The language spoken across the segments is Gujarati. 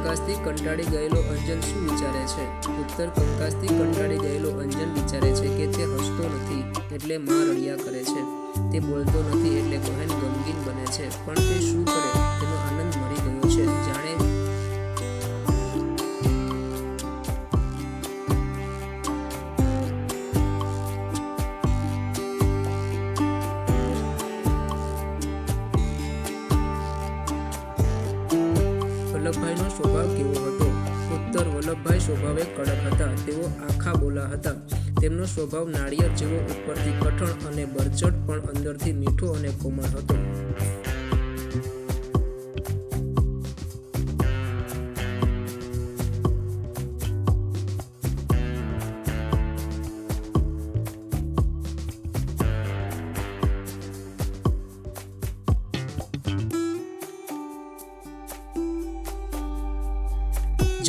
કંકાસથી કંટાળી ગયેલો અંજન શું વિચારે છે? ઉત્તર કંકાસથી કંટાળી ગયેલો અંજન વિચારે છે કે તે હસતો નથી એટલે માં રડ્યા કરે છે, તે બોલતો નથી એટલે બહેન ગમગીન બને છે, પણ તે શું કરે? તેનો આનંદ મરી ગયો છે, જાણે વલ્લભભાઈનો સ્વભાવ કેવો હતો? ઉત્તર વલ્લભભાઈ સ્વભાવે કડક હતા, તેઓ આખા બોલા હતા. તેમનો સ્વભાવ નાળિયેર જેવો ઉપરથી કઠણ અને બરચટ પણ અંદરથી મીઠો અને કોમળ હતો.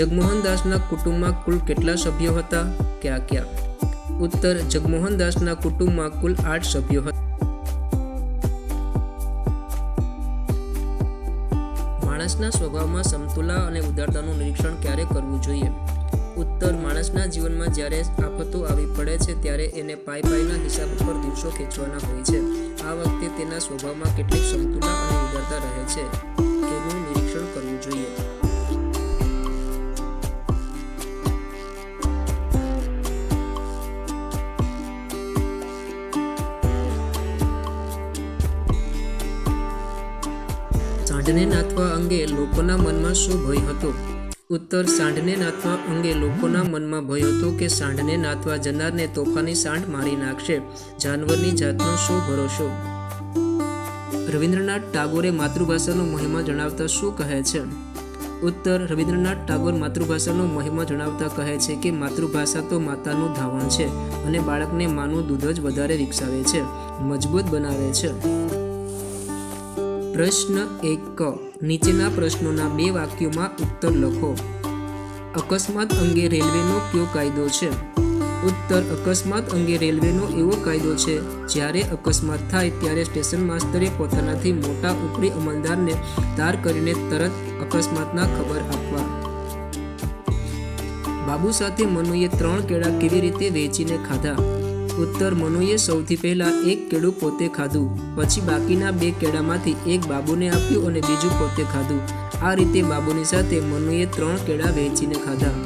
જગમોહનદાસના કુટુંબમાં કુલ કેટલા સભ્યો હતા? ક્યાં ક્યાં? ઉત્તર જગમોહનદાસના કુટુંબમાં કુલ 8 સભ્યો હતા. માણસના સ્વભાવમાં સમતુલા અને ઉદારતાનું નિરીક્ષણ ક્યારે કરવું જોઈએ? ઉત્તર માણસના જીવનમાં જ્યારે આફતો આવી પડે છે ત્યારે એને પાઈના હિસાબ ઉપર દિવસો ખેંચવાના હોય છે. આ વખતે તેના સ્વભાવમાં કેટલીક સમતુલા અને ઉદારતા રહે છે તેનું નિરીક્ષણ કરવું જોઈએ. સાંઢને નાથવા અંગે લોકોના મનમાં શું ભય હતો? ઉત્તર સાંઢને નાથવા અંગે લોકોના મનમાં ભય હતો કે સાંઢને નાથવા જનારને તોફાની સાંઢ મારી નાખશે. જાનવરની જાતનો શો ભરોસો? રવિન્દ્રનાથ ટાગોરે માતૃભાષાનો મહિમા જણાવતા શું કહે છે? ઉત્તર રવિન્દ્રનાથ ટાગોર માતૃભાષાનો મહિમા જણાવતા કહે છે કે માતૃભાષા તો માતાનું ધાવણ છે અને બાળકને માનું દૂધ જ વધારે વિકસાવે છે, મજબૂત બનાવે છે. પ્રશ્ન 1 નીચેના પ્રશ્નોના 2 વાક્યોમાં ઉત્તર લખો. અકસ્માત અંગે રેલવેનો કયો કાયદો છે? ઉત્તર અકસ્માત અંગે રેલવેનો એવો કાયદો છે જ્યારે અકસ્માત થાય ત્યારે સ્ટેશન માસ્તરે પોતાનાથી મોટા ઉપરી અમલદારને તાર કરીને તરત અકસ્માતના ખબર આપવા. બાબુ સાથે મનુએ 3 કેળા કેવી રીતે વેચીને ખાધા? ઉત્તર મનુએ સૌથી પહેલા 1 કેળું પોતે ખાધું, પછી બાકીના 2 કેળામાંથી 1 બાબુને આપ્યું અને બીજું પોતે ખાધું. આ રીતે બાબુની સાથે મનુએ 3 કેળા વેચીને ખાધા.